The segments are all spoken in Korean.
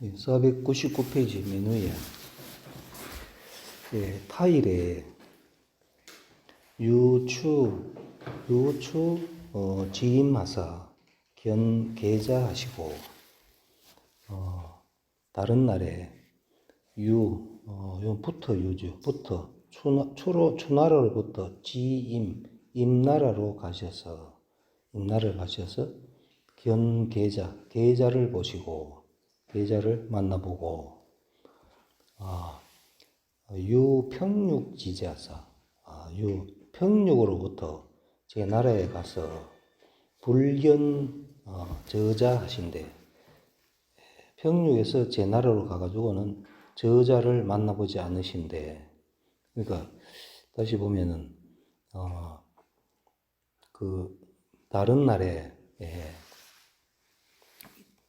499페이지 메뉴에 타일에 유추 지임하사 계자 하시고 다른 날에 부터 유죠. 부터 추나라로부터 임나라로 가셔서 계자를 보시고 계자를 만나보고 유평육지자사 유평육으로부터 제 나라에 가서 불견 저자하신데 평육에서 제 나라로 가가지고는 저자를 만나보지 않으신데, 그러니까 다시 보면은 그 다른 날에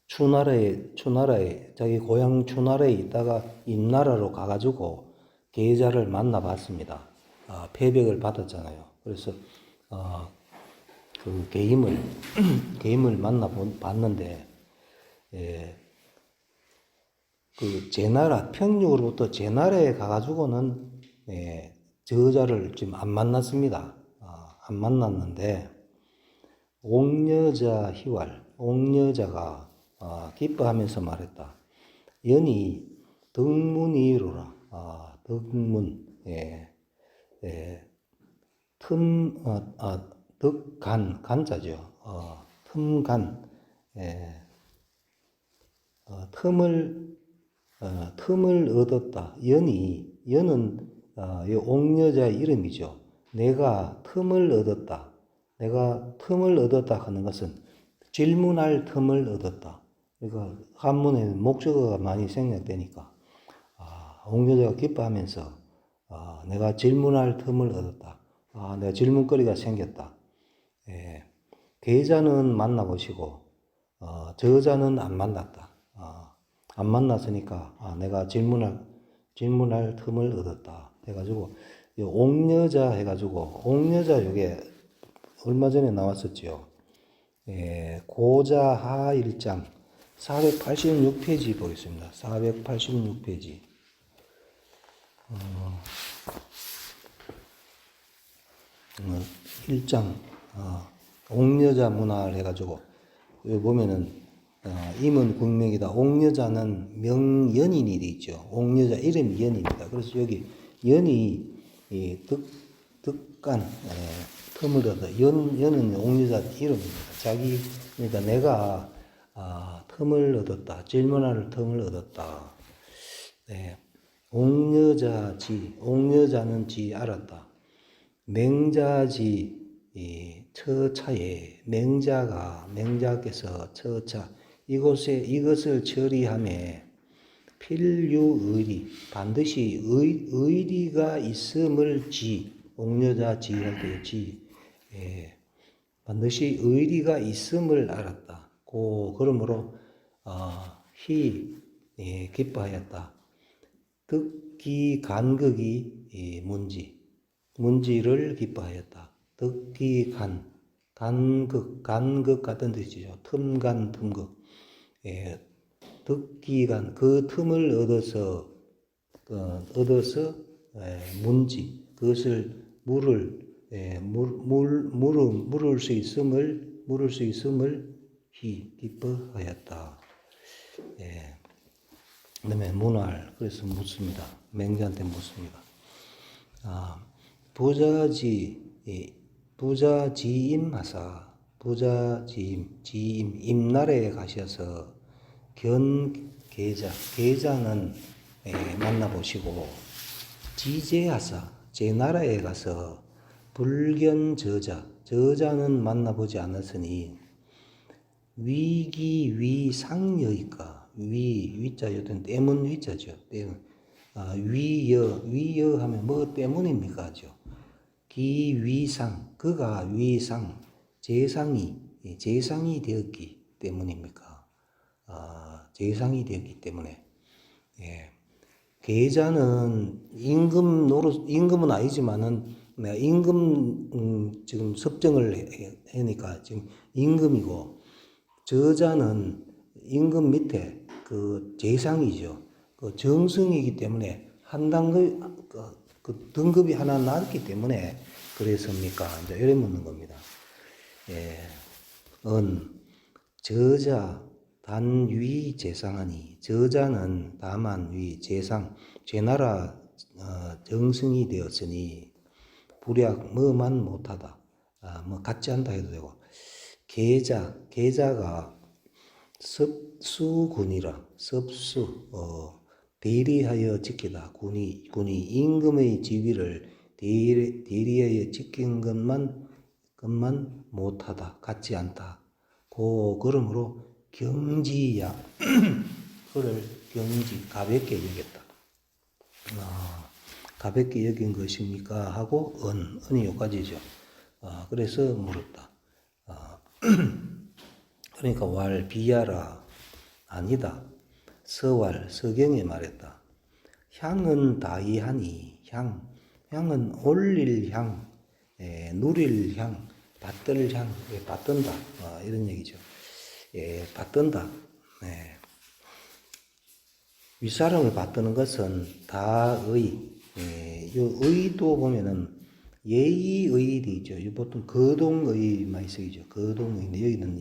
추나라에 자기 고향 추나라에 있다가 임나라로 가가지고 계자를 만나봤습니다. 패백을 받았잖아요. 그래서 그 계임을 만나봤는데 그 제나라 평육으로부터 제나라에 가가지고는 저자를 지금 안 만났습니다. 안 만났는데 옥여자 희왈 옥여자가 기뻐하면서 말했다. 연이 덕문이로라. 덕문 간자죠. 틈간 틈을 얻었다. 연은 이 옥여자의 이름이죠. 내가 틈을 얻었다. 내가 틈을 얻었다 하는 것은 질문할 틈을 얻었다. 그러니까 한문에는 목적어가 많이 생략되니까 옥여자가 기뻐하면서 내가 질문할 틈을 얻었다. 내가 질문거리가 생겼다. 계자는 만나보시고 저자는 안 만났다. 안 만났으니까 내가 질문할 틈을 얻었다. 해가지고 옥여자 해가지고 옥여자 요게 얼마 전에 나왔었죠. 고자하 1장 486페이지 보겠습니다. 486페이지. 1장 옥여자 문화를 해가지고 여기 보면은 임은 국명이다. 옥여자는 명연인이 돼 있죠. 옥여자 이름이 연입니다. 그래서 여기 연이 득간 틈을 얻어 연은 옥여자 이름입니다. 그러니까 내가 틈을 얻었다. 질문할 틈을 얻었다. 옥여자는 지 알았다. 맹자지 처차에 맹자께서 처차 이것을 처리함에 필유의리 반드시 의리가 있음을 옥여자 할 때 반드시 의리가 있음을 알았다. 그러므로 기뻐하였다. 득기 간극이 문지를 기뻐하였다. 득기 간극 같은 뜻이죠. 틈간 틈극. 득기간 그 틈을 얻어서 문지 그것을 물을 수 있음을 기뻐하였다. 그다음에 문활 그래서 묻습니다. 맹자한테 묻습니다. 부자지임하사 임나라에 가셔서 계자는 만나보시고 지제하사 제 나라에 가서 저자는 만나보지 않았으니 위기위상여이까 위자 여튼 때문 위자죠. 위여 하면 뭐 때문입니까? 기위상 그가 위상 재상이 되었기 때문입니까? 재상이 되었기 때문에 계자는 임금은 아니지만은 내가 임금 지금 섭정을 하니까 지금 임금이고 저자는 임금 밑에 그 재상이죠. 그 정승이기 때문에 한 단급 그 등급이 하나 낮기 때문에 그랬습니까? 이제 이래 묻는 겁니다. 예, 저자 단위 재상하니 저자는 다만 위 재상 제나라 정승이 되었으니 불약 뭐만 못하다. 뭐 같지 않다 해도 되고 계자가 섭수군이라 섭수 대리하여 지키다 군이 임금의 지위를 대리하여 지킨 것만 못하다 같지 않다. 그러므로 경지야 그를 경지 가볍게 여겼다. 가볍게 여긴 것입니까? 하고 은이 요까지죠. 그래서 물었다. 그러니까 왈 비야라 아니다. 서경에 말했다. 향은 다이하니 향은 올릴 향, 누릴 향, 받들 향, 받든다 이런 얘기죠. 받든다. 윗사람을 받드는 것은 다의, 요 의도 보면은 예의의이죠. 보통 거동의만 쓰이죠. 거동의인데 여기는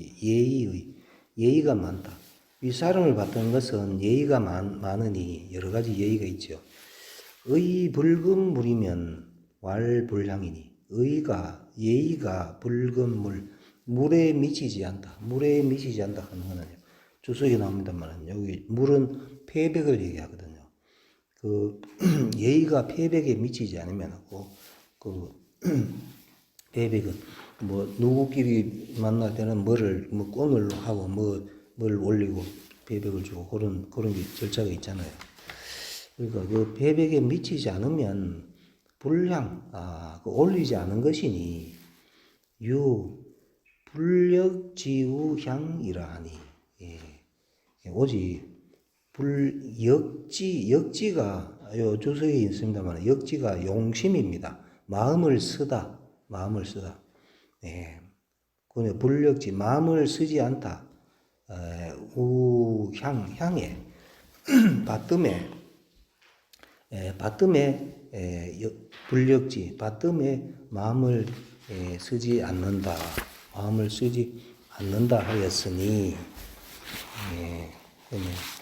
예의가 많다. 윗사람을 받드는 것은 예의가 많으니 여러 가지 예의가 있죠. 붉은 물이면 왈불향이니 예의가 붉은 물에 미치지 않다. 물에 미치지 않다 하는 거는 주석이 나옵니다만 여기 물은 폐백을 얘기하거든요. 그 예의가 폐백에 미치지 않으면 폐백은 뭐 누구끼리 만날 때는 뭐를 꽁을 하고 뭘 올리고 폐백을 주고 그런 게 절차가 있잖아요. 그러니까 그 폐백에 미치지 않으면 불향 올리지 않은 것이니 불역지우향이라 하니 오직 역지가 요 주석에 있습니다만 역지가 용심입니다. 마음을 쓰다. 그는 불역지 마음을 쓰지 않다. 향에 불역지 받뜸에 마음을 쓰지 않는다. 하였으니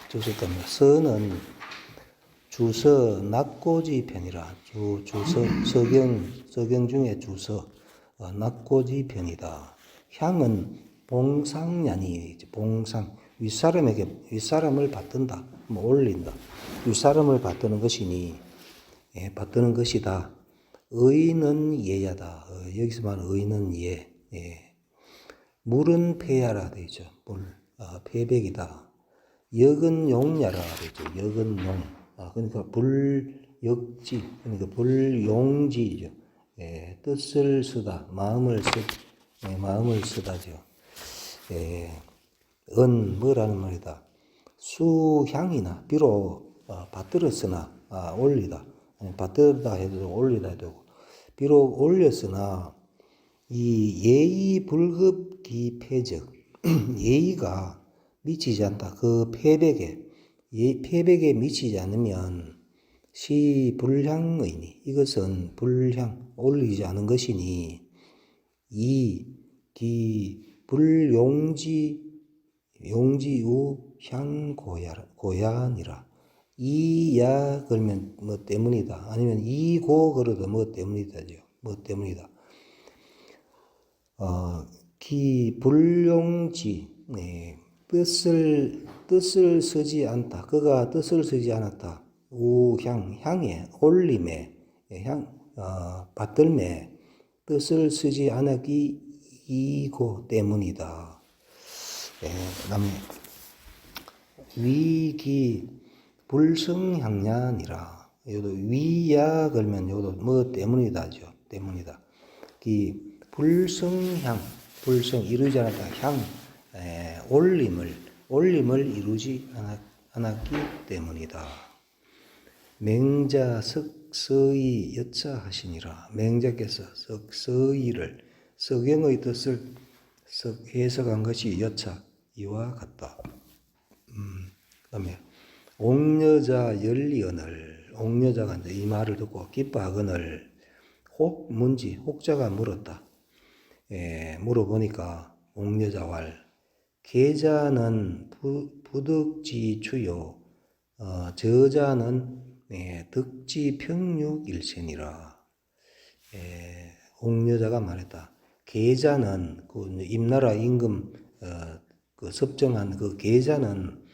주석답니다. 서는 주서 낙고지 편이라 서경 중에 주서 낙고지 편이다. 향은 봉상냐니 봉상 윗사람을 받든다. 올린다. 윗사람을 받드는 것이니 받드는 것이다. 의는 예야다. 여기서 말하는 의는 예. 물은 폐야라 되죠. 폐백이다. 역은 용야라 되죠. 역은 용. 그러니까 불역지, 그러니까 불용지죠. 뜻을 쓰다, 마음을 쓰다죠. 뭐라는 말이다. 수향이나 비록 받들었으나 올리다. 받들다 해도 되고 올리다 해도 되고 비록 올렸으나 이 예의 불급기 폐적 예의가 미치지 않다. 그 폐백에 미치지 않으면 시 불향의니 이것은 불향 올리지 않은 것이니 용지우 향고야니라. 이야 그러면 뭐 때문이다. 아니면 이고 그러도 뭐 때문이다죠. 뭐 때문이다. 불용지 뜻을 쓰지 않다. 그가 뜻을 쓰지 않았다. 향에 올림에 받들매 뜻을 쓰지 않았기 이고 때문이다. 그다음에 위기 불성향냐니라. 요도 위야 그러면 요도 뭐 때문이다죠. 때문이다. 불성 이루지 않았다. 올림을 이루지 않았기 때문이다. 맹자 석서의 여차하시니라. 맹자께서 석서의를 서경의 뜻을 해석한 것이 여차 이와 같다. 그다음에 옥여자 열리언을, 옥여자가 이제 이 말을 듣고 기뻐하거늘 혹 문지, 혹자가 물었다. 물어보니까 옥여자왈 계자는 부득지추요 저자는 득지평육일체니라. 옥여자가 말했다. 계자는 그 임나라 임금 그 섭정한 그 계자는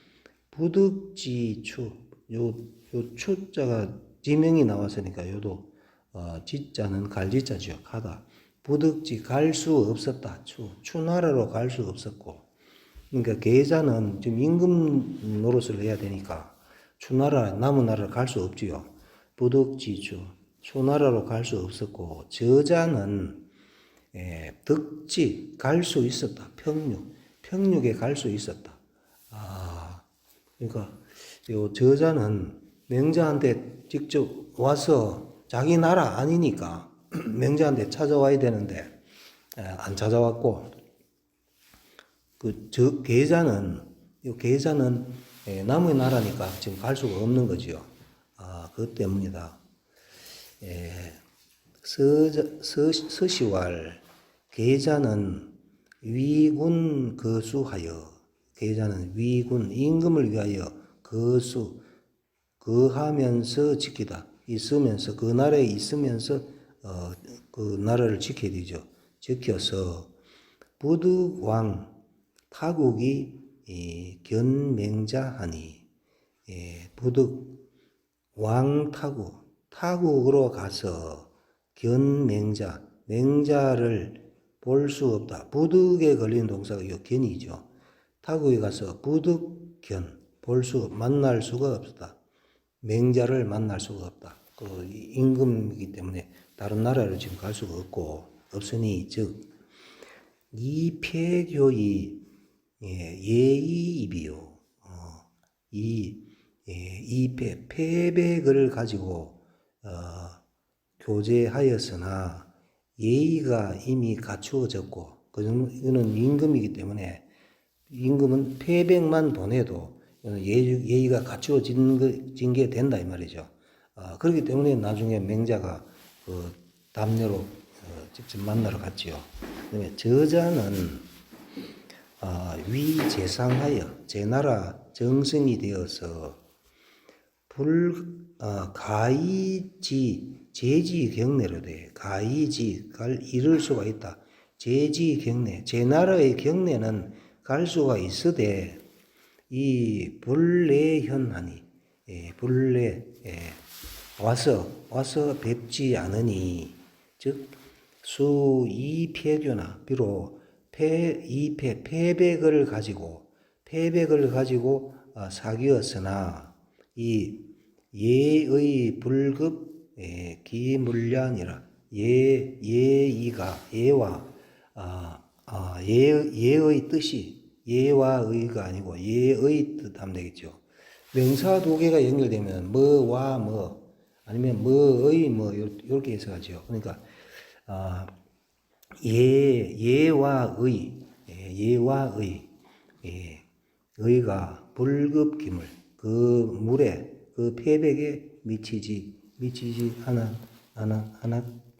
부득지추, 요 추자가 지명이 나왔으니까 요도 지자는 갈지자죠. 가다. 부득지 갈 수 없었다. 추나라로 갈 수 없었고. 그러니까 계자는 지금 임금 노릇을 해야 되니까 추나라 남은 나라를 갈 수 없지요. 부득지추 추나라로 갈 수 없었고 저자는 득지 갈 수 있었다. 평육에 갈 수 있었다. 그러니까 요 저자는 맹자한테 직접 와서 자기 나라 아니니까 맹자한테 찾아와야 되는데 안 찾아왔고 계자는 남의 나라니까 지금 갈 수가 없는 거지요. 그것 때문이다. 서시왈 계자는 위군 거수하여 계자는 위군 임금을 위하여 거하면서 지키다. 있으면서 그 나라에 있으면서 그 나라를 지켜야 되죠. 지켜서 부득왕 타국이 견맹자하니 부득 타국으로 가서 맹자를 볼 수 없다. 부득에 걸린 동사가 이 견이죠. 타국에 가서 만날 수가 없다. 맹자를 만날 수가 없다. 그 임금이기 때문에 다른 나라를 지금 갈 수가 없으니 즉 이폐교의 예의입이요. 패백을 가지고 교제하였으나 예의가 이미 갖추어졌고 그는 임금이기 때문에 임금은 패백만 보내도 예의가 갖추어진 게 된다 이 말이죠. 그렇기 때문에 나중에 맹자가 그 담례로 직접 만나러 갔지요. 그다음에 저자는 위재상하여 제나라 정승이 되어서 제지경례로 돼. 이룰 수가 있다. 제지경례, 제나라의 경례는 갈 수가 있으되 이 불례현하니 와서 뵙지 않으니 즉 수이폐교나 비록 패백을 가지고 사귀었으나 이 예의 불급 기물량이라 예의 뜻이 예와 의가 아니고 예의 뜻 하면 되겠죠. 명사 두 개가 연결되면 뭐와 뭐 아니면 뭐의 뭐 이렇게 해석하죠. 그러니까 예와 의가 불급 기물 그 물에 그 패백에 미치지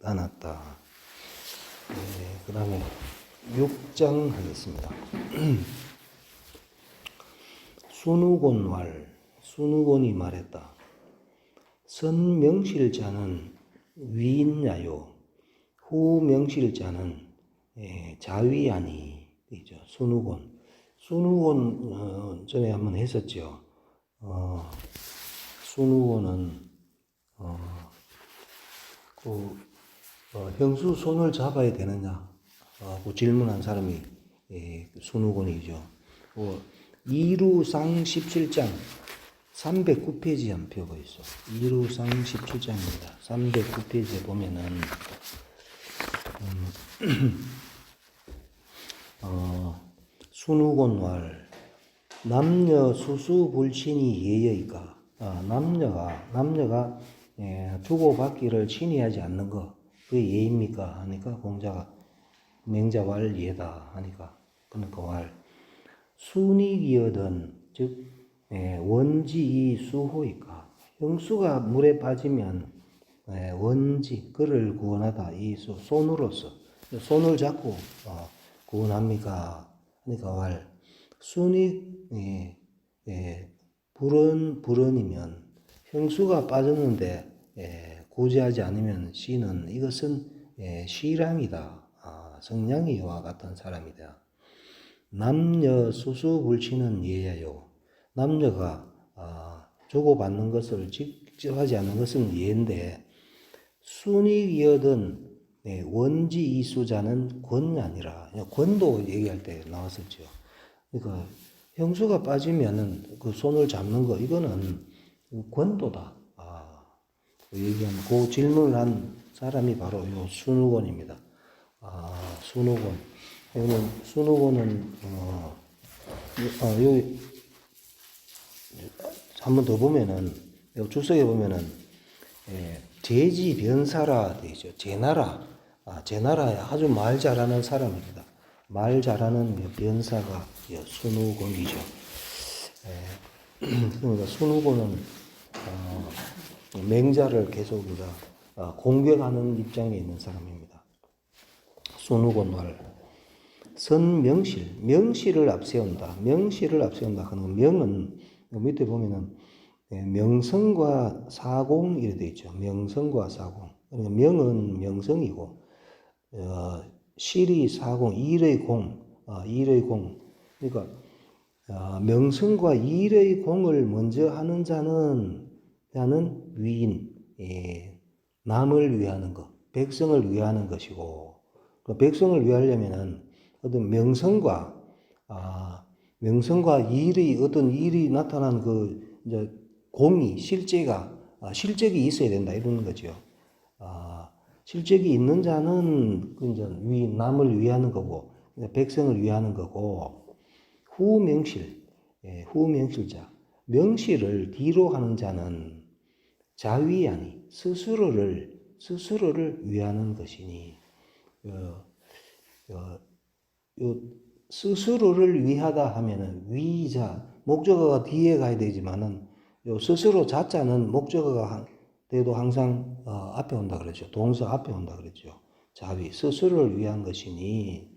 않았다. 그 다음에 6장 하겠습니다. 순우곤이 말했다. 선명실자는 위인야요 후명실자는 자위하니 있죠. 순우곤 전에 한번 했었죠. 순우곤은 형수 손을 잡아야 되느냐 그 질문한 사람이 순우곤이죠. 이루상 17장 309페이지에 한 표가 있어. 이루상 17장입니다. 309페이지에 보면은 순우곤왈 남녀 수수불친이 예여이까 남녀가 주고받기를 친의하지 않는 거 그게 예입니까 하니까 공자가 맹자왈 예다 하니까 그러니까 왈 순익이여든 즉 원지 수호이까. 형수가 물에 빠지면 원지 그를 구원하다. 이 손으로서 손을 잡고 구원합니까? 그러니까 왈 순이 불언이면 형수가 빠졌는데 구제하지 않으면 씨는 이것은 시랑이다. 성냥이와 같은 사람이다. 남녀 수수불치는 예야요. 남녀가 주고받는 것을 직접 하지 않는 것은 예인데 순이이어든 원지 이수자는 권이 아니라 권도 얘기할 때 나왔었죠. 그러니까 형수가 빠지면은 그 손을 잡는 거 이거는 권도다. 그 얘기한 그 질문을 한 사람이 바로 요 순우곤입니다. 순우곤. 여기는 순우곤은 여기 한 번 더 보면은 요 주석에 보면은 제지 변사라 되죠. 제나라. 제나라에 아주 말 잘하는 사람입니다. 말 잘하는 변사가 순우곤이죠. 그러니까 순우곤은 맹자를 계속 공격하는 입장에 있는 사람입니다. 순우곤 말. 선명실, 명실을 앞세운다. 명실을 앞세운다 하는 명은 밑에 보면은 명성과 사공 이렇게 되어 있죠. 명성과 사공. 그러니까 명은 명성이고 실이 사공, 일의 공, 일의 공. 그러니까 명성과 일의 공을 먼저 하는 자는 위인, 남을 위하는 것, 백성을 위하는 것이고, 그 백성을 위하려면은 어떤 명성과 일이 어떤 일이 나타난 그 이제 공이 실적이 있어야 된다 이런 거죠. 실적이 있는 자는 그 이제 남을 위하는 거고 백성을 위하는 거고 후명실자 명실을 뒤로 하는 자는 자위아니 스스로를 위하는 것이니 스스로를 위하다 하면은 위자 목적어가 뒤에 가야 되지만은 요 스스로 자자는 목적어가 돼도 항상 앞에 온다 그러죠. 동사 앞에 온다 그러죠. 자위 스스로를 위한 것이니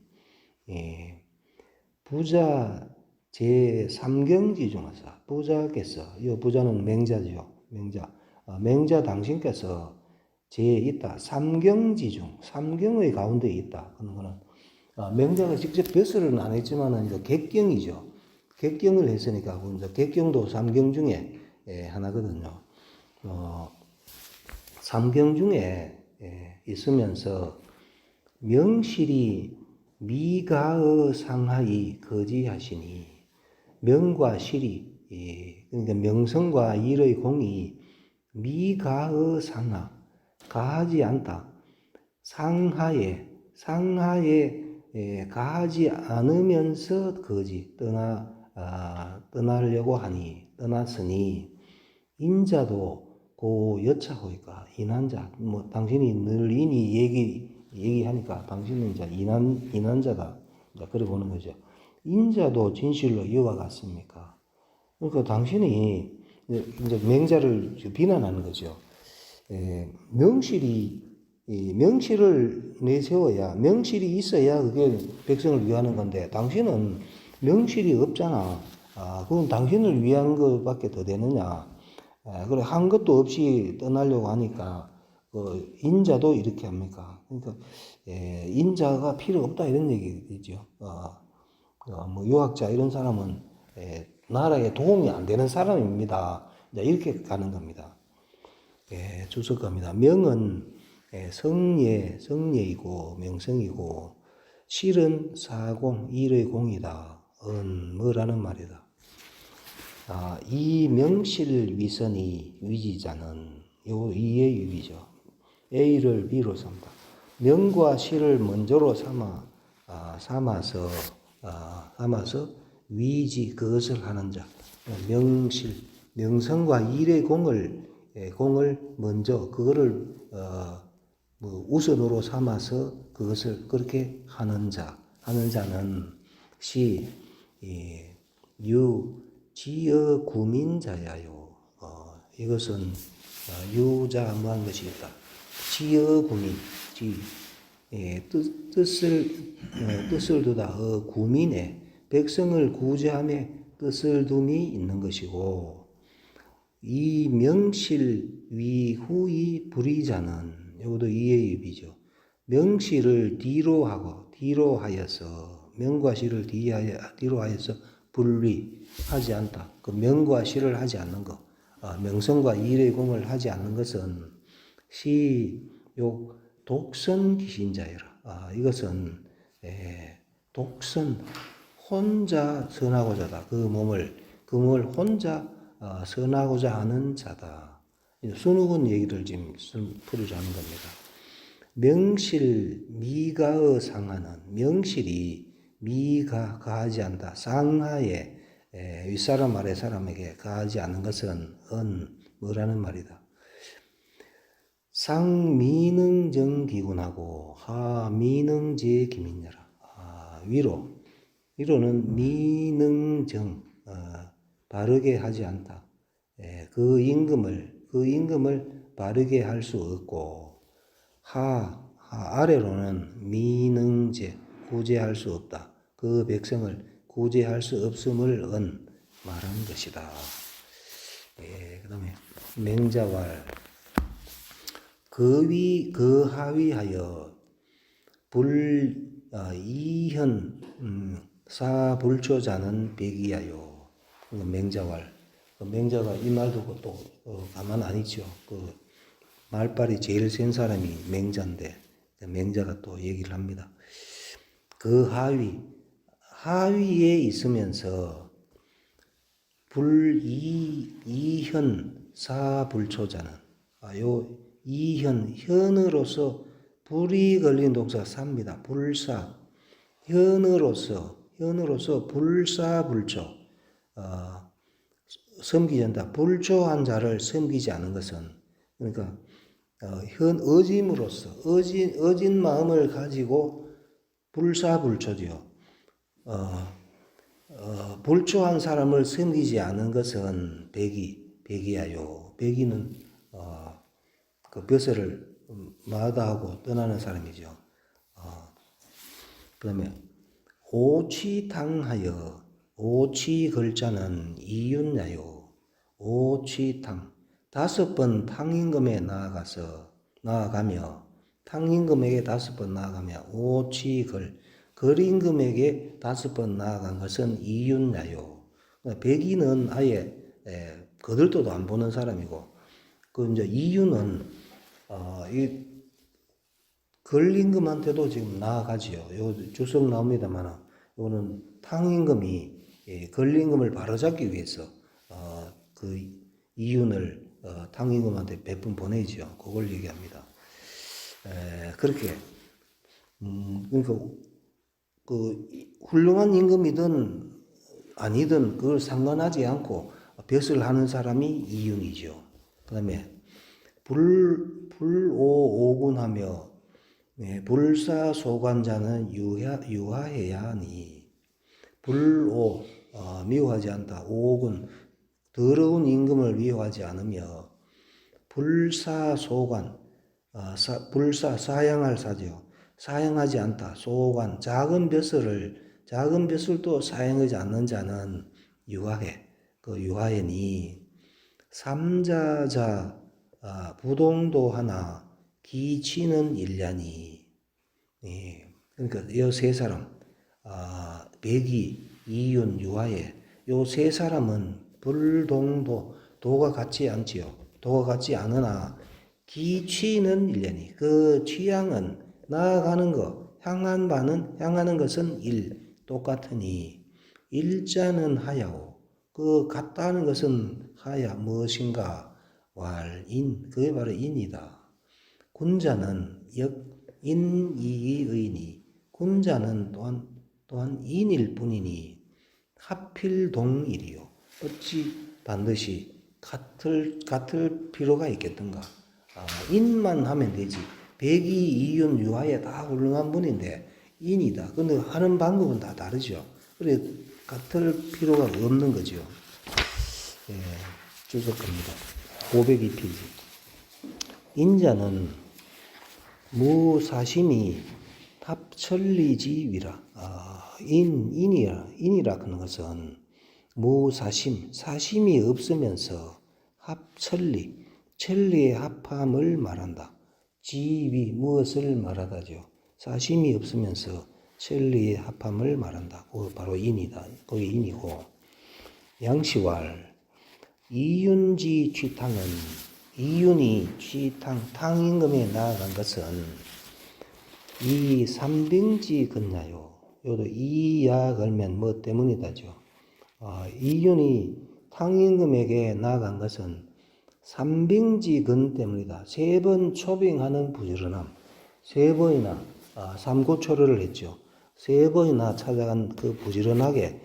부자 제 3경지 중에서 부자께서 이 부자는 맹자죠. 맹자 당신께서 제에 있다. 3경지 중 3경의 가운데 있다. 그런 거는 맹자가 직접 벼슬은 안 했지만은 이제 객경이죠. 객경을 했으니까 이제 객경도 3경 중에 하나거든요. 3경 중에 있으면서 명실이 미가의 상하이 거지하시니 명과 실이 그러니까 명성과 일의 공이 미가의 상하 가하지 않다. 상하에 가하지 않으면서 거지 떠나려고 하니 떠났으니 인자도 고 여차호이까 인한자 뭐 당신이 늘 인이 얘기하니까 당신은 이제 인한자다 이제 그래 보는 거죠. 인자도 진실로 이와 같습니까? 그러니까 당신이 이제 맹자를 비난하는 거죠. 명실을 내세워야 명실이 있어야 그게 백성을 위하는 건데 당신은 명실이 없잖아. 그건 당신을 위한 것밖에 더 되느냐. 그래 한 것도 없이 떠나려고 하니까 인자도 이렇게 합니까? 그러니까 인자가 필요 없다 이런 얘기죠. 뭐 유학자 이런 사람은 나라에 도움이 안 되는 사람입니다. 이렇게 가는 겁니다. 주석갑니다. 명은 성예이고 명성이고 실은 사공 일의 공이다. 뭐라는 말이다. 이 명실 위선이 위지자는 요 이의 유비죠. A를 B로 삼다. 명과 실을 먼저로 삼아서 위지 그것을 하는 자. 명실 명성과 일의 공을 먼저 그거를 우선으로 삼아서 그것을 그렇게 하는 자는 지어 구민자야요. 이것은 유자무한 것이 있다. 지어 구민, 뜻을 두다. 구민의 백성을 구제함에 뜻을 둠이 있는 것이고, 이 명실 위후이 불의자는, 이것도 이해입이죠. 명실을 뒤로 하고 뒤로 하여서, 명과 시를 뒤로 하여서 분리하지 않다. 그 명과 시를 하지 않는 것, 명성과 일의 공을 하지 않는 것은 시욕 독선 기신자여라. 이것은 독선, 혼자 선하고자다. 그 몸을 혼자 선하고자 하는 자다. 순후군 얘기를 지금 풀으자 하는 겁니다. 명실 미가의 상하는, 명실이 미가 가하지 않다. 상하에 윗사람 아랫사람에게 가하지 않는 것은 뭐라는 말이다. 상미능정기군하고 하미능제기민여라. 위로는 미능정, 바르게 하지 않다. 그 임금을 바르게 할 수 없고, 아래로는 미능제, 구제할 수 없다. 그 백성을 구제할 수 없음을 말하는 것이다. 그 다음에 맹자왈, 그 하위하여 이현 사불초자는 백이하요. 맹자왈, 맹자가 이 말 듣고 또 가만 안 있죠. 그 말빨이 제일 센 사람이 맹자인데, 맹자가 또 얘기를 합니다. 그 하위에 있으면서 이현 사불초자는, 요 현으로서 불이 걸린 독사 삽니다. 불사, 현으로서 불사불초, 섬기지 않다. 불초한 자를 섬기지 않은 것은, 그러니까 어짐으로써 어진 마음을 가지고 불사불초지요. 불초한 사람을 섬기지 않은 것은 백이야요. 백이는 그 벼슬을 마다하고 떠나는 사람이죠. 그다음에 오취탕하여, 오취걸자는 이윤야요. 오취탕, 5번 탕임금에 나아가며 탕임금에게 5번 나아가며 걸임금에게 5번 나아간 것은 이윤야요. 백인은 아예 거들떠도 안 보는 사람이고, 그 이제 이윤은 이 걸임금한테도 지금 나아가지요. 요 주석 나옵니다만, 이거는 탕임금이 걸임금을 바로잡기 위해서 그 이윤을 탕임금한테 몇 번 보내죠. 그걸 얘기합니다. 그렇게 그러니까 그 훌륭한 임금이든 아니든 그걸 상관하지 않고 벼슬 하는 사람이 이윤이죠. 그다음에 불오오군하며 불사소관자는 유하해야 하니, 미워하지 않다. 오군, 더러운 임금을 미워하지 않으며, 불사소관, 사양할 사죠. 사양하지 않다. 소관, 작은 벼슬도 사양하지 않는 자는 유하해니, 삼자자 부동도 하나 기치는 일냐니. 그러니까 이 세 사람, 백이, 이윤, 유하해, 요 세 사람은 불동도, 도가 같지 않지요. 도가 같지 않으나 기취는 일냐니, 그 취향은 나아가는 것, 향하는 것은 똑같으니, 일자는 하야오, 그 같다는 것은 하야, 무엇인가, 그게 바로 인이다. 군자는 인이의니, 군자는 또한 인일 뿐이니, 하필 동일이요. 어찌 반드시 같을 필요가 있겠던가. 인만 하면 되지. 백이, 이윤, 유하에 다 훌륭한 분인데 인이다. 근데 하는 방법은 다 다르죠. 그래 같을 필요가 없는 거죠. 주석 겁니다. 502페이지. 인자는 무사심이 탑천리지위라. 인이라 하는 것은 무사심, 사심이 없으면서 합천리, 천리의 합함을 말한다. 지위, 무엇을 말하다죠. 사심이 없으면서 천리의 합함을 말한다. 그거 바로 인이다. 그게 인이고. 양시왈 이윤지 취탕은 이윤이 취탕 탕임금에 나아간 것은 이 삼빙지 근냐요. 요도 이야 걸면 뭐 때문이다죠. 이윤이 탕임금에게 나아간 것은 삼빙지 근 때문이다. 세 번 초빙하는 부지런함. 세 번이나 삼고초려를 했죠. 세 번이나 찾아간 그 부지런하게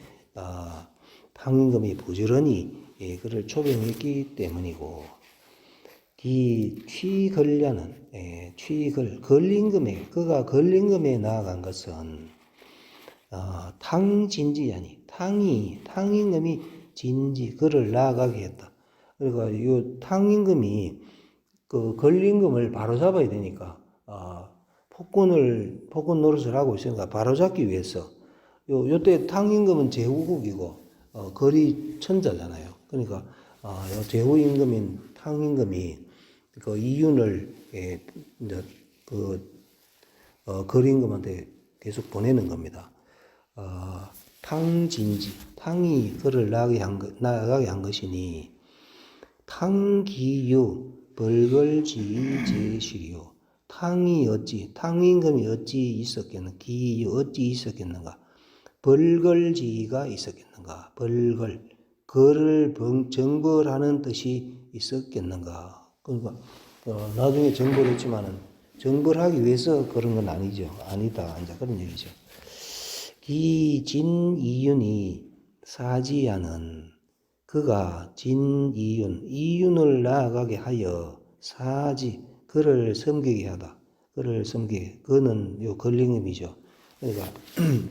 탕임금이 부지런히 그를 초빙했기 때문이고, 이 취걸려는 걸림금에 그가 걸림금에 나아간 것은 탕진지하니 탕임금이 진지 그를 나아가게 했다. 그러니까 이 탕임금이 그 걸림금을 바로 잡아야 되니까 폭군 노릇을 하고 있으니까 바로 잡기 위해서 요때 탕임금은 제후국이고 거리 천자잖아요. 그러니까 요 제후 임금인 탕임금이 그 이윤을 거림금한테 계속 보내는 겁니다. 탕진지 탕이 그를 나아가게 한 것이니 탕기유 벌걸지제시리요. 탕임금이 어찌 있었겠는가? 기유 어찌 있었겠는가? 벌걸지가 있었겠는가? 그를 정벌하는 뜻이 있었겠는가? 그러니까 나중에 정벌했지만은 정벌하기 위해서 그런 건 아니죠. 아니다. 이제 그런 얘기죠. 진이윤이 사지야는 그가 이윤을 나아가게 하여 사지 그를 섬기게 하다. 그를 섬기게. 그는 요 걸림금이죠. 그러니까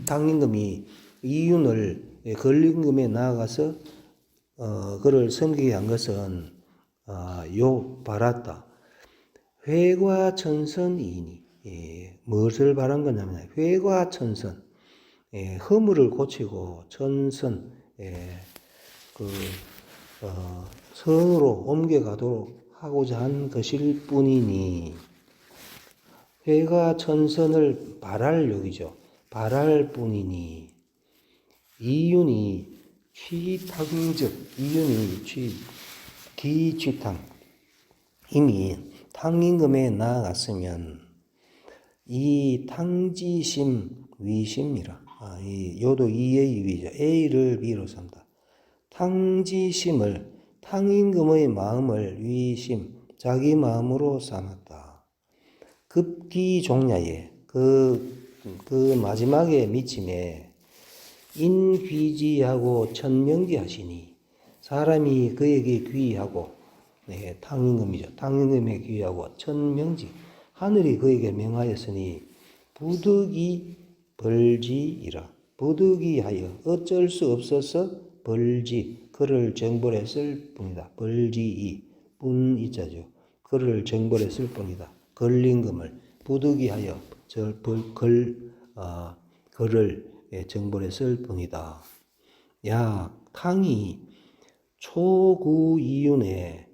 탕임금이 이윤을 걸림금에 나아가서 그를 섬기게 한 것은 바랐다. 회과천선이니 무엇을 바란 거냐면 회과천선 허물을 고치고 천선 선으로 옮겨가도록 하고자 한 것일 뿐이니 회과천선을 바랄 욕이죠. 바랄 뿐이니 이윤이 취탕적 이윤이 기취탕 이미 탕임금에 나아갔으면 이 탕지심 위심이라. 요도 이의 위죠. A를 B로 삼다. 탕지심을 탕임금의 마음을 위심 자기 마음으로 삼았다. 급기종야에 그 마지막에 미침에 인귀지하고 천명기하시니 사람이 그에게 귀하고 탕임금이죠. 탕임금에 귀하고 천명지 하늘이 그에게 명하였으니 부득이 벌지이라. 부득이하여 어쩔 수 없어서 벌지 그를 정벌했을 뿐이다. 벌지이 뿐이자죠. 그를 정벌했을 뿐이다. 걸림금을 부득이하여 그를 정벌했을 뿐이다. 야 탕이 초구이윤에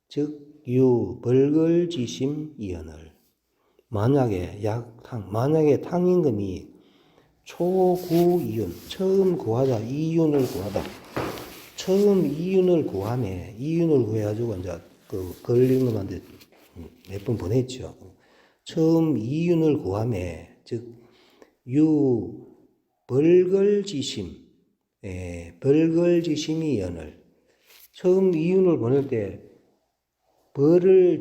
즉 유 벌걸지심 이연을 만약에 탕임금이 초구이윤 처음 구하다 이윤을 구하다 처음 이윤을 구하네 이윤을 구해가지고 이제 그 걸림금한테 몇 번 보냈죠. 처음 이윤을 구하네 즉 유 벌걸지심 벌걸지심이 연을 처음 이윤을 보낼 때 그를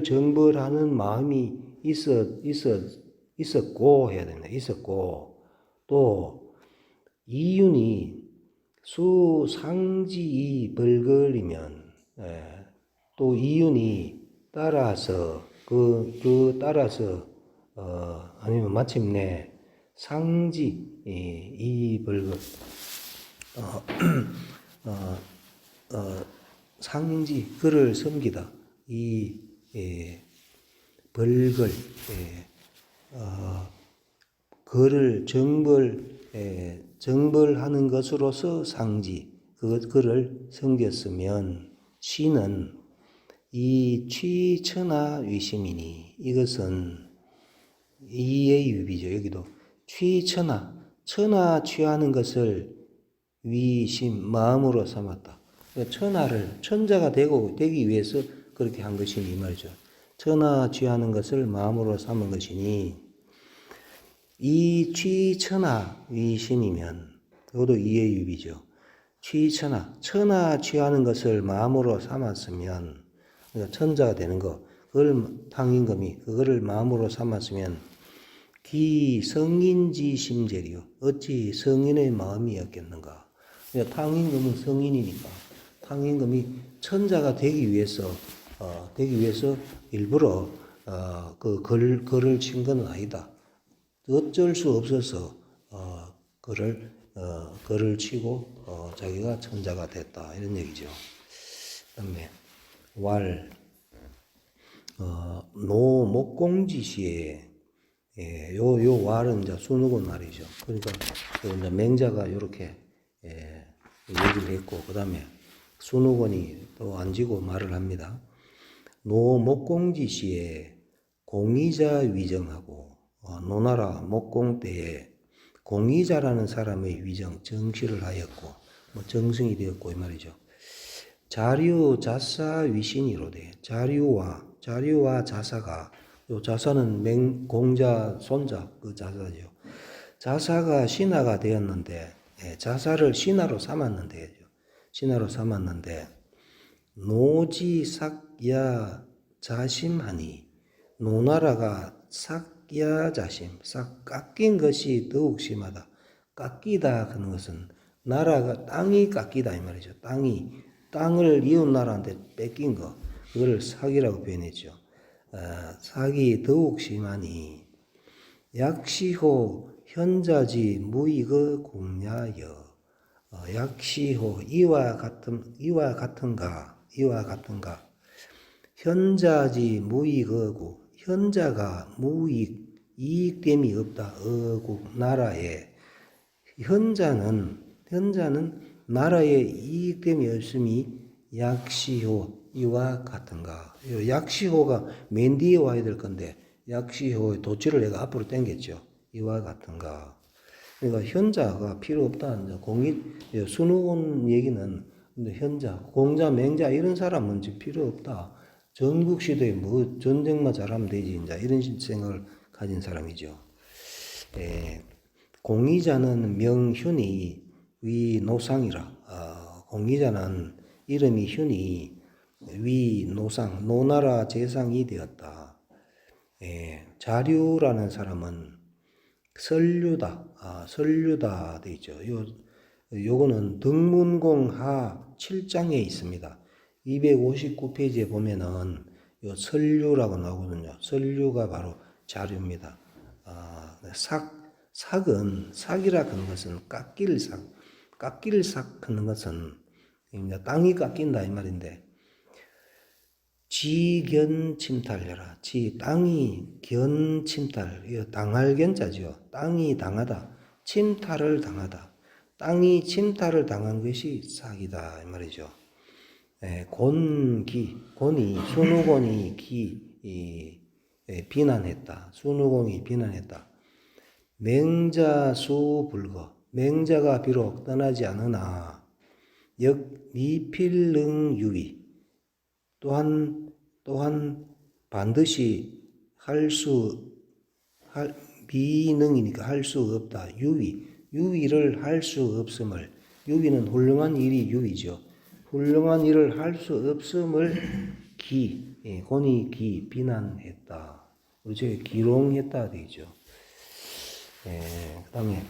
정벌하는 마음이 있었고 해야 됩니다. 있었고 또 이윤이 수상지이 벌걸이면 또 이윤이 따라서 따라서 아니면 마침내 상지 이 벌걸 어, 어, 상지, 그를 섬기다. 이 벌걸, 그를 정벌하는 것으로서 상지, 그를 섬겼으면 시는 이 취천하 위심이니, 이것은 이의 유비죠. 여기도 취천하, 천하 취하는 것을 위심, 마음으로 삼았다. 그러니까 천하를 천자가 되기 위해서 그렇게 한 것이니 이 말이죠. 천하 취하는 것을 마음으로 삼은 것이니, 이 취천하 위심이면 그것도 이의 유비죠. 취천하, 천하 취하는 것을 마음으로 삼았으면, 그러니까 천자가 되는 거, 그걸 탕임금이 그거를 마음으로 삼았으면 기 성인지 심재리요, 어찌 성인의 마음이었겠는가. 그러니까 탕임금은 성인이니까 탕임금이 천자가 되기 위해서 일부러 그 글을 친 건 아니다. 어쩔 수 없어서 글을 치고 자기가 천자가 됐다, 이런 얘기죠. 그다음에 노 목공지시에, 요 왈은 이제 순우군 말이죠. 그러니까 이제 맹자가 이렇게 얘기를 했고, 그 다음에 순우군이 또 앉이고 말을 합니다. 노 목공지시에 공의자 위정하고, 노나라 목공 때에 공의자라는 사람의 위정, 정시를 하였고, 정승이 되었고, 이 말이죠. 자류 자사 위신이로되, 자류와 자사가, 요 자사는 공자 손자 그 자사죠. 자사가 신하가 되었는데, 자사를 신하로 삼았는데 노지삭야 자심하니, 노나라가 삭야 자심, 싹 깎인 것이 더욱 심하다. 깎이다 하는 것은 나라가, 땅이 깎이다 이 말이죠. 땅을 이웃 나라한테 뺏긴 거, 그걸 삭이라고 표현했죠. 삭이 더욱 심하니, 약시호 현자지 무이거 공야여. 약시호, 이와 같은가. 현자지 무이거고, 현자가 무익, 이익됨이 없다. 어국 나라에, 현자는 나라에 이익됨이 없음이 약시호, 이와 같은가. 약시호가 맨 뒤에 와야 될 건데, 약시호의 도치를 내가 앞으로 당겼죠. 이와 같은가. 그러니까 현자가 필요 없다. 순우군 얘기는 현자, 공자, 맹자 이런 사람은 필요 없다. 전국 시대에 뭐 전쟁만 잘하면 되지, 이제 이런 생각을 가진 사람이죠. 공의자는 명훈이 위 노상이라. 공의자는 이름이 훈이 위 노상, 노나라 재상이 되었다. 자류라는 사람은 설류다 돼 있죠. 요거는 등문공하 7장에 있습니다. 259페이지에 보면은 요 설류라고 나오거든요. 설류가 바로 자류입니다. 삭이라 하는 것은 깎일 삭 하는 것은 땅이 깎인다 이 말인데, 지견 침탈해라. 땅이 견 침탈, 이거 당할 견자죠. 땅이 당하다, 침탈을 당하다. 땅이 침탈을 당한 것이 삭이다 이 말이죠. 순우곤이 비난했다. 순우곤이 비난했다. 맹자수 불거, 맹자가 비록 떠나지 않으나 역 미필능 유의, 또한 반드시 미능이니까 할 수 없다. 유의를 할 수 없음을, 유의는 훌륭한 일이 유의죠. 훌륭한 일을 할 수 없음을 권이 비난했다. 우리 기롱했다 되죠. 그 다음에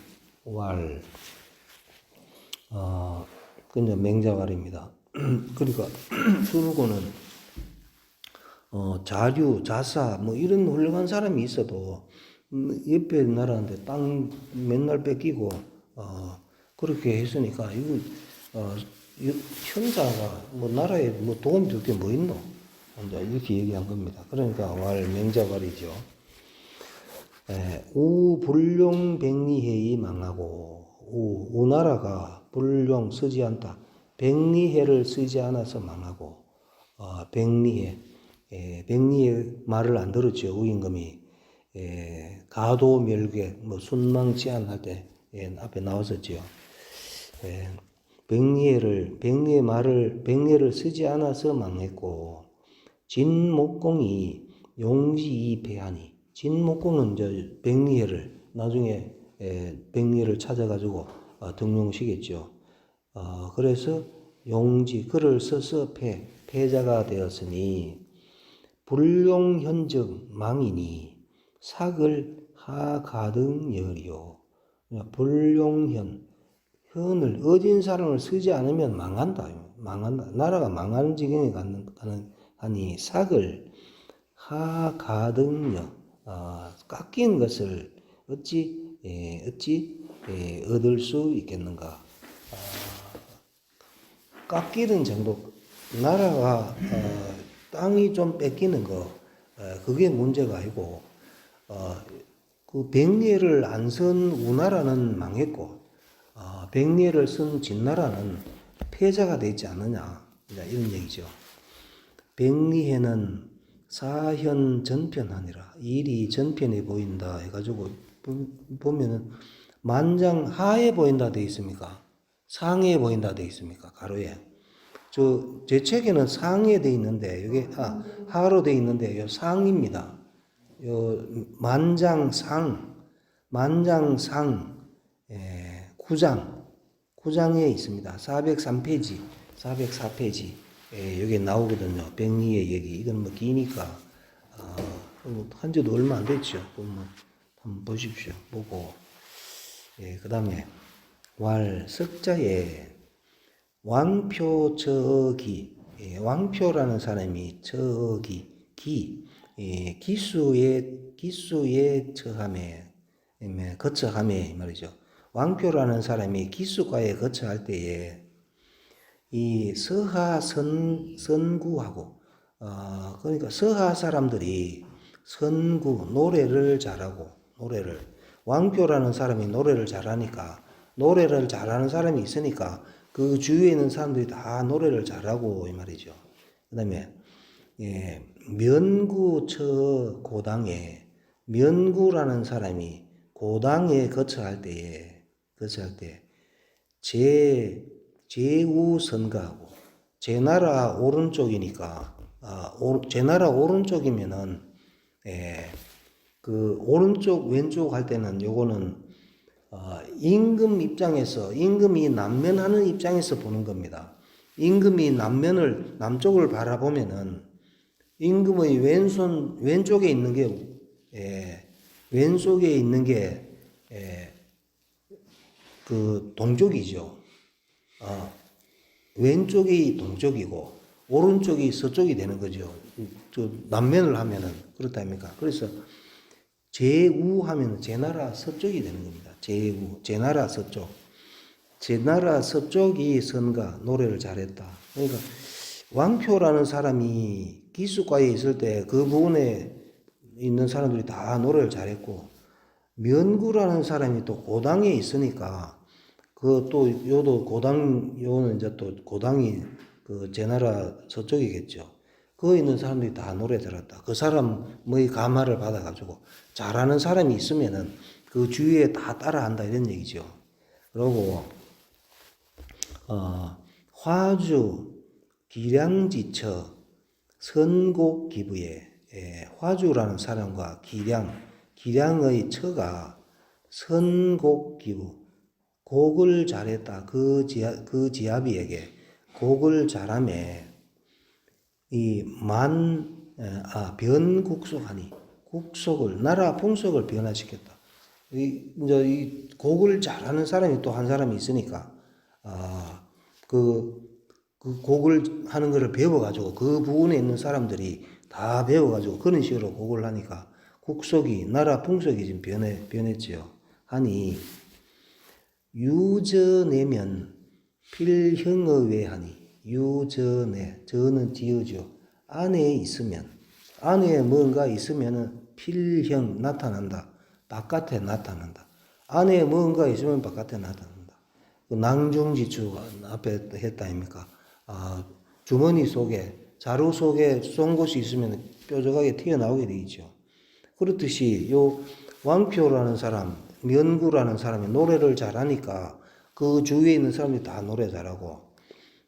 그냥 맹자왈입니다. 그러니까 순우고는 자류, 자사 뭐 이런 훌륭한 사람이 있어도 옆에 나라한테 땅 맨날 뺏기고 그렇게 했으니까 이거 현자가 뭐 나라에 뭐 도움 줄 게 뭐 있노? 이제 이렇게 얘기한 겁니다. 그러니까 왈 맹자왈이죠. 우 불룡백리해이 망하고 우나라가 불룡 쓰지 않다. 백리해를 쓰지 않아서 망하고 백리해 백리해 말을 안 들었죠. 우임금이 가도멸괴 뭐 순망치안할 때 앞에 나왔었죠. 백리해를 쓰지 않아서 망했고 진목공이 용지이배하니 진목공은 이제 백리해를 나중에 백리해를 찾아가지고 등용시켰죠. 그래서 용지 글을 써서 패자가 되었으니 불용현적 망이니 삭을 하가등열이요. 불용현 현을 어진 사람을 쓰지 않으면 망한다. 나라가 망하는 지경에 가니 삭을 하가등여 깎인 것을 어찌 얻을 수 있겠는가? 깎이는 정도 나라가 땅이 좀 뺏기는 거 그게 문제가 아니고 그 백리해를 안 쓴 우나라는 망했고 백리해를 쓴 진나라는 패자가 되지 않느냐 이런 얘기죠. 백리해는 사현 전편하니라 일이 전편해 보인다 해가지고 보면은 만장 하에 보인다 돼 있습니까? 상에 보인다 돼 있습니까? 가로에. 제 책에는 상에 돼 있는데 이게 하로 돼 있는데 요 상입니다. 요 만장상 구장에 있습니다. 403페이지, 404페이지 여기 나오거든요. 백리의 얘기. 이건 뭐 기니까 한 지도 얼마 안 됐죠. 한번 보십시오. 보고 그 다음에 왈 석자에 왕표저기 왕표라는 사람이 기수에 처함에 거처함에 말이죠. 왕표라는 사람이 기수과에 거처할 때에 이 서하 선구하고 그러니까 서하 사람들이 선구 노래를 잘하고 왕표라는 사람이 노래를 잘하니까 노래를 잘하는 사람이 있으니까 그 주위에 있는 사람들이 다 노래를 잘하고 이 말이죠. 그다음에 면구처 고당에 면구라는 사람이 고당에 거처할 때 제우선가하고 제 나라 오른쪽이니까 제 나라 오른쪽이면은 그 오른쪽 왼쪽 할 때는 요거는 임금 입장에서 임금이 남면하는 입장에서 보는 겁니다. 임금이 남쪽을 바라보면은 임금의 왼쪽에 있는 게 그 동쪽이죠. 왼쪽이 동쪽이고 오른쪽이 서쪽이 되는 거죠. 남면을 하면은 그렇답니까? 그래서 제우하면 제나라 서쪽이 되는 겁니다. 제나라 서쪽. 제나라 서쪽이 선가 노래를 잘했다. 그러니까 왕표라는 사람이 기수과에 있을 때 그 부분에 있는 사람들이 다 노래를 잘했고 면구라는 사람이 또 고당에 있으니까 요는 이제 또 고당이 그 제나라 서쪽이겠죠. 거기 있는 사람들이 다 노래 들었다. 그 사람의 감화를 받아가지고 잘하는 사람이 있으면은 그 주위에 다 따라한다 이런 얘기죠. 그리고 화주 기량지처 선곡기부에 화주라는 사람과 기량의 처가 선곡기부 곡을 잘했다. 그 지아비에게 곡을 잘함에 변국속하니 국속을 나라 풍속을 변화시켰다. 이제 이 곡을 잘하는 사람이 또 한 사람이 있으니까 그 곡을 하는 것을 배워가지고 그 부분에 있는 사람들이 다 배워가지고 그런 식으로 곡을 하니까 국속이 나라 풍속이 지금 변했지요. 하니 유전내면 필형의외하니. 유전내, 저는 지어죠. 안에 있으면, 안에 뭔가 있으면은 필형 나타난다. 바깥에 나타난다. 안에 뭔가 있으면 바깥에 나타난다. 그 낭중지추 앞에 했다 아닙니까? 주머니 속에, 자루 속에 송곳이 있으면 뾰족하게 튀어나오게 되어 있죠. 그렇듯이 요 왕표라는 사람, 면구라는 사람이 노래를 잘하니까 그 주위에 있는 사람이 다 노래 잘하고,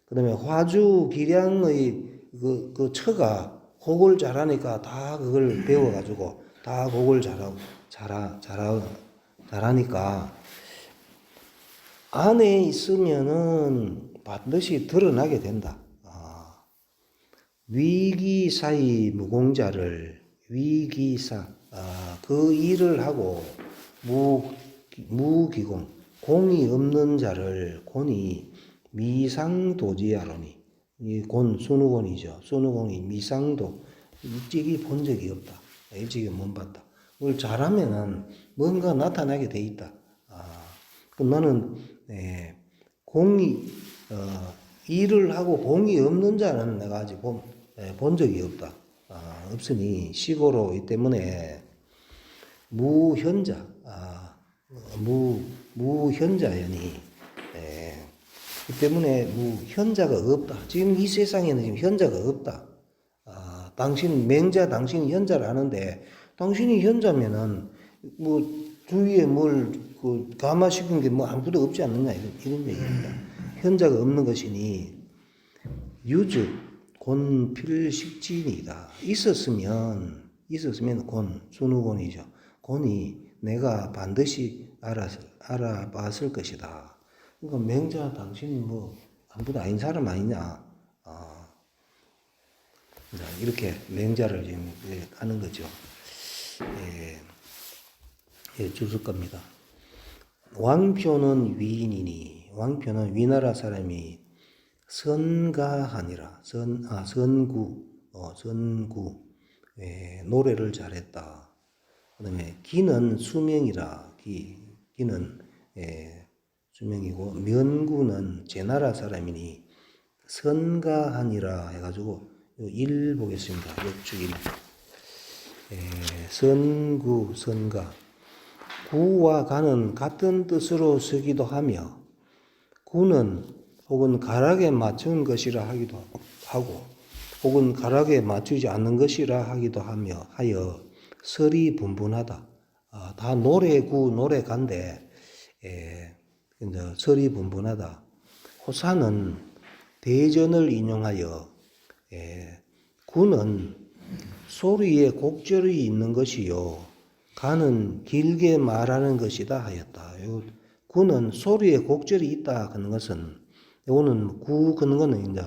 그 다음에 화주 기량의 그 처가 곡을 잘하니까 다 그걸 배워가지고 다 곡을 잘하니까 안에 있으면은 반드시 드러나게 된다. 위기사의 무공자를 위기사, 그 일을 하고 무기공, 공이 없는 자를 곤이 미상도지하로니. 이 곤, 순우곤이죠. 순우곤이 미상도, 일찍이 본 적이 없다. 일찍이 못 봤다. 뭘 잘하면은 뭔가 나타나게 돼 있다. 나는 공이 일을 하고 공이 없는 자는 내가 아직 본 적이 없다. 없으니 시고로이기 때문에 무현자, 무현자연이. 그 때문에 현자가 없다. 지금 이 세상에는 지금 현자가 없다. 당신 맹자, 당신이 현자를 하는데, 당신이 현자면은 주위에 뭘 감화시킨 게 아무것도 없지 않느냐, 이런 얘기입니다. 현자가 없는 것이니 유즉 곤필식진이다. 있었으면 곤, 순우곤이죠. 곤이 내가 반드시 알아봤을 것이다. 그러니까 맹자 당신이 아무것도 아닌 사람 아니냐. 이렇게 맹자를 지금 하는 거죠. 주술 겁니다. 왕표는 위인이니. 왕표는 위나라 사람이 선가하니라. 선구. 노래를 잘했다. 그 다음에 기는 수명이라. 기는 수명이고, 면구는 제나라 사람이니 선가하니라 해가지고 일 보겠습니다. 역주 1. 선구, 선가. 구와 가는 같은 뜻으로 쓰기도 하며, 구는 혹은 가락에 맞춘 것이라 하기도 하고, 혹은 가락에 맞추지 않는 것이라 하기도 하여 설이 분분하다. 다 노래구, 노래간데 설이 분분하다. 호사는 대전을 인용하여 구는 소리에 곡절이 있는 것이요, 가는 길게 말하는 것이다 하였다. 구는 소리에 곡절이 있다 하는 것은, 이거는 구 그는 거는 이제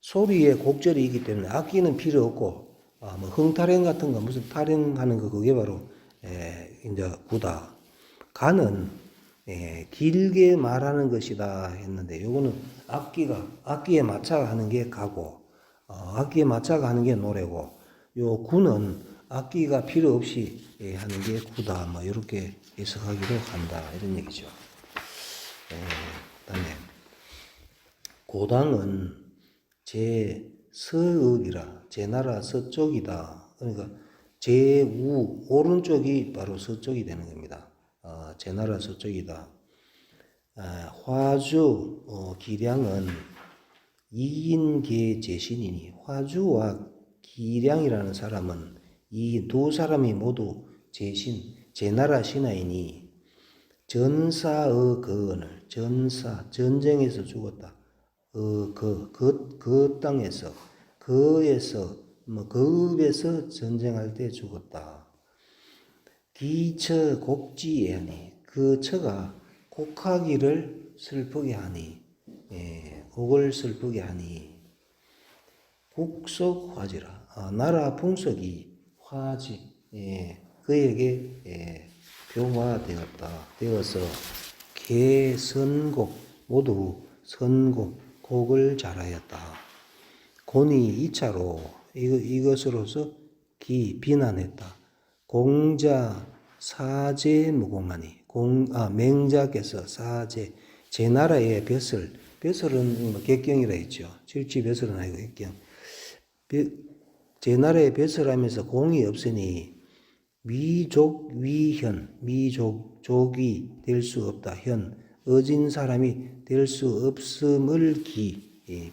소리에 곡절이 있기 때문에 악기는 필요 없고, 흥타령 같은 거, 무슨 타령하는 거, 그게 바로 이제 구다. 가는 길게 말하는 것이다 했는데, 요거는 악기에 맞춰 하는 게 가고, 악기에 맞춰 하는 게 노래고, 요 구는 악기가 필요 없이 하는 게 구다. 이렇게 해석하기도 한다. 이런 얘기죠. 그다음에 고당은 제서읍이라. 제나라 서쪽이다. 그러니까 제우, 오른쪽이 바로 서쪽이 되는 겁니다. 제나라 서쪽이다. 화주, 기량은 이인계 제신이니. 화주와 기량이라는 사람은 이 두 사람이 모두 제나라 신하이니, 전사의 거언을, 전쟁에서 죽었다. 그 땅에서, 그에서, 그읍에서 전쟁할 때 죽었다. 기처 곡지에 하니, 그 처가 곡하기를 슬프게 하니, 곡을 슬프게 하니, 국속 화지라. 나라 풍속이 화지, 그에게 되어서 개선곡, 모두 선곡, 곡을 잘하였다. 곤이 2차로 이것으로서 비난했다. 공자 사제 무공하니. 맹자께서 사제 제 나라의 벼슬은 뭐 객경이라 했죠. 실지 벼슬은 아니고 객경. 제 나라의 벼슬하면서 공이 없으니 위족 위현 족이 될 수 없다. 현 어진 사람이 될 수 없음을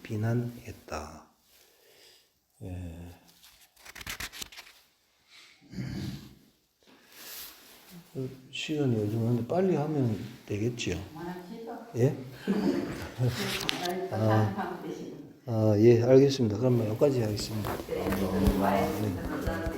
비난했다. 시간이 요즘 한데 빨리 하면 되겠죠. 예? 예, 알겠습니다. 그러면 여기까지 하겠습니다. 그래, 좋아요.